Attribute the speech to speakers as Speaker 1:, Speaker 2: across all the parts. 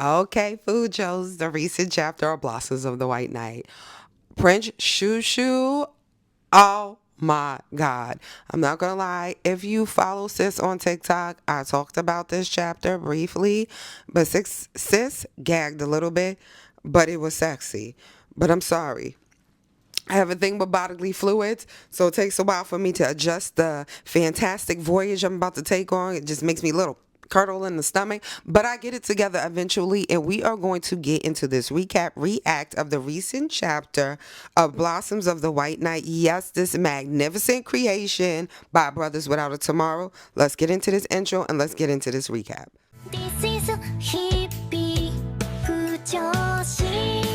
Speaker 1: Okay, Fujos, the recent chapter of Blossoms of the White Knight. Prince Shushu, oh my God. I'm not gonna lie. If you follow sis on TikTok, I talked about this chapter briefly, but sis gagged a little bit, but it was sexy. But I'm sorry. I have a thing with bodily fluids, so it takes a while for me to adjust the fantastic voyage I'm about to take on. It just makes me a little curdle in the stomach, but I get it together eventually, and we are going to get into this recap react of the recent chapter of Blossoms of the White Knight. Yes, this magnificent creation by Brothers Without a Tomorrow. Let's get into this intro and let's get into this recap.
Speaker 2: This is Hippie Fujoshi.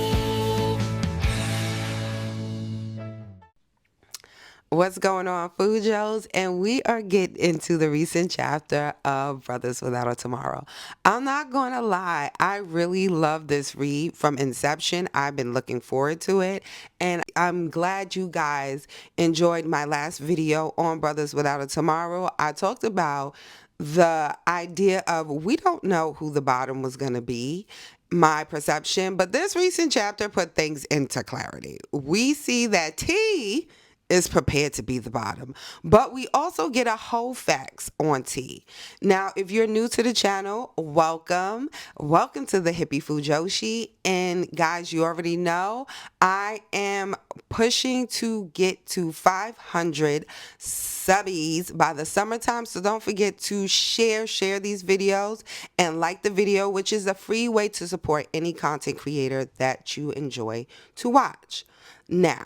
Speaker 1: What's going on, Fujos? And we are getting into the recent chapter of Brothers Without a Tomorrow. I'm not going to lie, I really love this read from inception. I've been looking forward to it, and I'm glad you guys enjoyed my last video on Brothers Without a Tomorrow. I talked about the idea of we don't know who the bottom was going to be, my perception, but this recent chapter put things into clarity. We see that T is prepared to be the bottom. But we also get a whole facts on T. Now, if you're new to the channel, welcome. Welcome to the Hippie Fujoshi. And guys, you already know I am pushing to get to 500 subbies by the summertime. So don't forget to share these videos and like the video, which is a free way to support any content creator that you enjoy to watch. Now,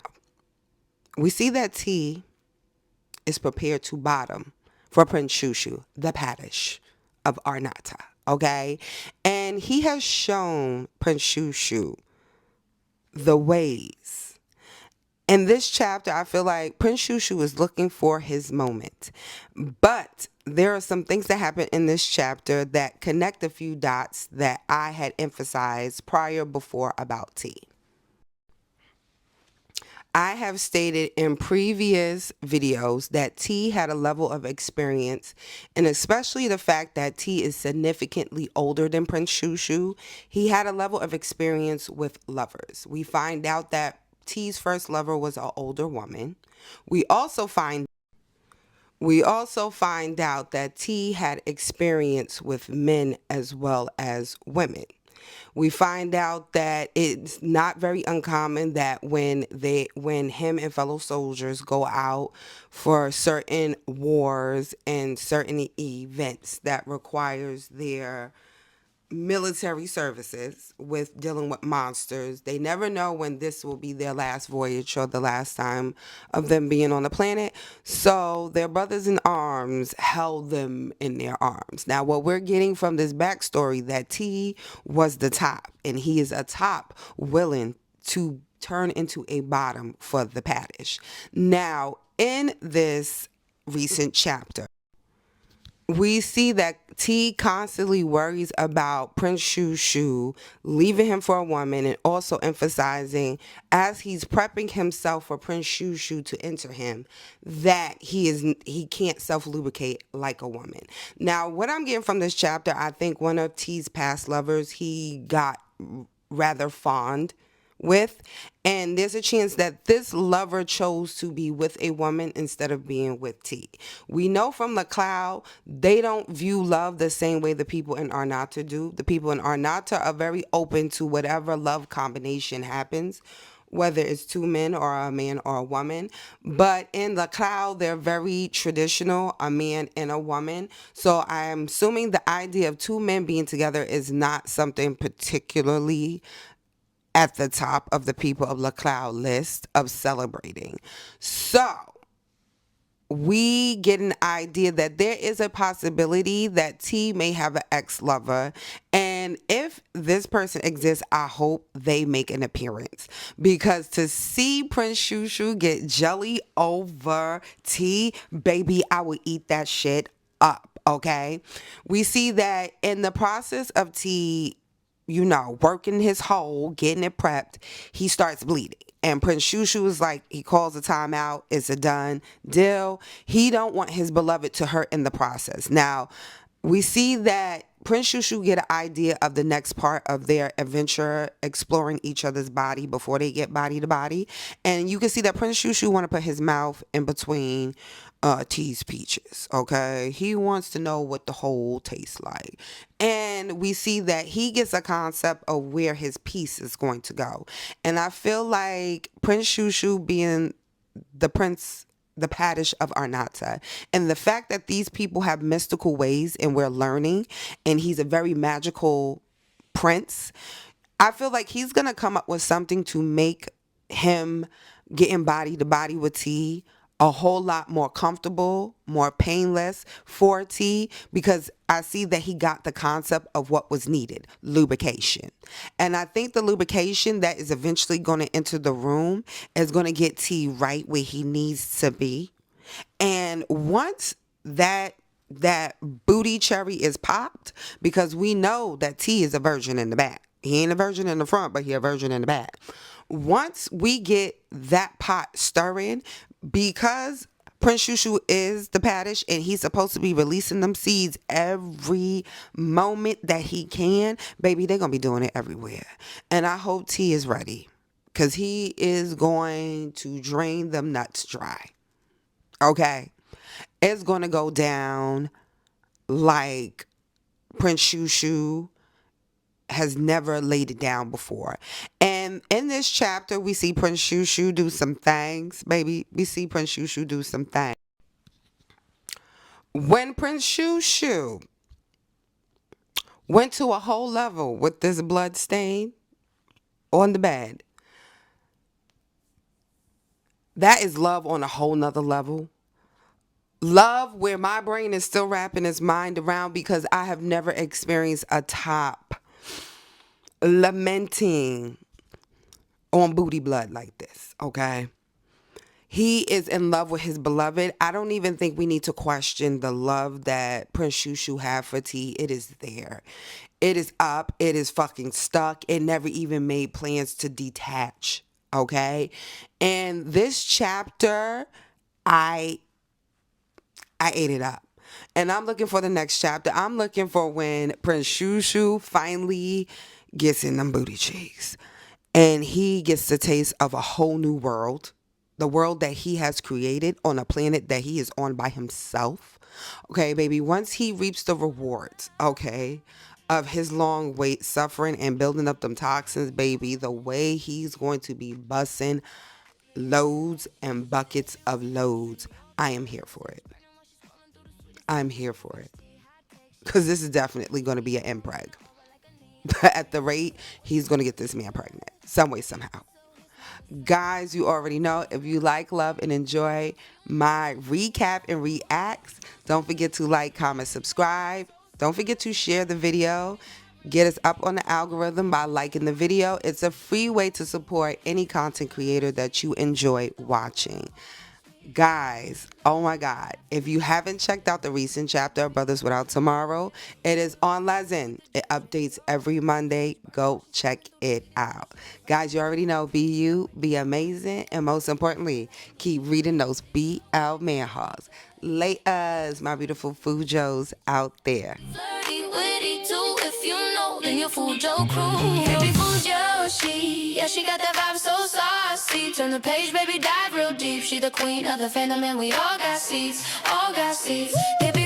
Speaker 1: we see that T is prepared to bottom for Prince Shushu, the Paddish of Arnata, okay? And he has shown Prince Shushu the ways. In this chapter, I feel like Prince Shushu is looking for his moment. But there are some things that happen in this chapter that connect a few dots that I had emphasized before about T. I have stated in previous videos that T had a level of experience, and especially the fact that T is significantly older than Prince Shushu. He had a level of experience with lovers. We find out that T's first lover was an older woman. We also find out that T had experience with men as well as women. We find out that it's not very uncommon that when him and fellow soldiers go out for certain wars and certain events that requires their military services with dealing with monsters, they never know when this will be their last voyage or the last time of them being on the planet. So their brothers in arms held them in their arms. Now, what we're getting from this backstory, that T was the top, and he is a top willing to turn into a bottom for the Paddish. Now, in this recent chapter, we see that T constantly worries about Prince Shushu leaving him for a woman, and also emphasizing as he's prepping himself for Prince Shushu to enter him that he can't self-lubricate like a woman. Now, what I'm getting from this chapter, I think one of T's past lovers he got rather fond with, and there's a chance that this lover chose to be with a woman instead of being with T. We know from the cloud they don't view love the same way the people in Arnata do. The people in Arnata are very open to whatever love combination happens, whether it's two men or a man or a woman. But in the cloud, they're very traditional, a man and a woman. So I'm assuming the idea of two men being together is not something particularly at the top of the people of the cloud list of celebrating. So we get an idea that there is a possibility that T may have an ex-lover, and if this person exists, I hope they make an appearance, because to see Prince Shushu get jelly over T, baby, I would eat that shit up, okay? We see that in the process of T, working his hole, getting it prepped, he starts bleeding. And Prince Shushu is like, he calls a timeout. It's a done deal. He don't want his beloved to hurt in the process. Now, We see that Prince Shushu get an idea of the next part of their adventure, exploring each other's body before they get body to body. And you can see that Prince Shushu want to put his mouth in between T's peaches, okay? He wants to know what the whole tastes like. And we see that he gets a concept of where his piece is going to go. And I feel like Prince Shushu being the prince, the Paddish of Arnata, and the fact that these people have mystical ways and we're learning, and he's a very magical prince, I feel like he's gonna come up with something to make him getting body to body with T a whole lot more comfortable, more painless for T, because I see that he got the concept of what was needed, lubrication. And I think the lubrication that is eventually going to enter the room is going to get T right where he needs to be. And once that booty cherry is popped, because we know that T is a virgin in the back. He ain't a virgin in the front, but he a virgin in the back. Once we get that pot stirring, because Prince Shushu is the Paddish and he's supposed to be releasing them seeds every moment that he can, baby, they're going to be doing it everywhere. And I hope T is ready, because he is going to drain them nuts dry. Okay? It's going to go down like Prince Shushu has never laid it down before. And in this chapter, we see Prince Shushu do some things, baby. We see Prince Shushu do some things. When Prince Shushu went to a whole level with this blood stain on the bed, that is love on a whole nother level. Love where my brain is still wrapping its mind around, because I have never experienced a top lamenting on booty blood like this, okay? He is in love with his beloved. I don't even think we need to question the love that Prince Shushu had for T. It is there. It is up. It is fucking stuck. It never even made plans to detach, okay? And this chapter, I ate it up. And I'm looking for the next chapter. I'm looking for when Prince Shushu finally gets in them booty cheeks. And he gets the taste of a whole new world. The world that he has created on a planet that he is on by himself. Okay, baby, once he reaps the rewards, okay, of his long wait, suffering, and building up them toxins, baby, the way he's going to be bussing loads and buckets of loads, I am here for it. I'm here for it. Because this is definitely going to be an impreg. At the rate, he's going to get this man pregnant. Some way, somehow. Guys, you already know, if you like, love, and enjoy my recap and reacts, don't forget to like, comment, subscribe. Don't forget to share the video. Get us up on the algorithm by liking the video. It's a free way to support any content creator that you enjoy watching. Guys, oh my God, if you haven't checked out the recent chapter of Brothers Without Tomorrow, it is on Lesson. It updates every Monday. Go check it out. Guys, you already know, be you, be amazing, and most importantly, keep reading those BL Manhwas. Laters, my beautiful Fujos out there.
Speaker 2: Flirty, witty too, if you know, then you're Fujo crew. Hippie Fujoshi, yeah, she got that vibe so saucy. Turn the page, baby, dive real deep. She the queen of the fandom, and we all got seats, all got seats. Hippie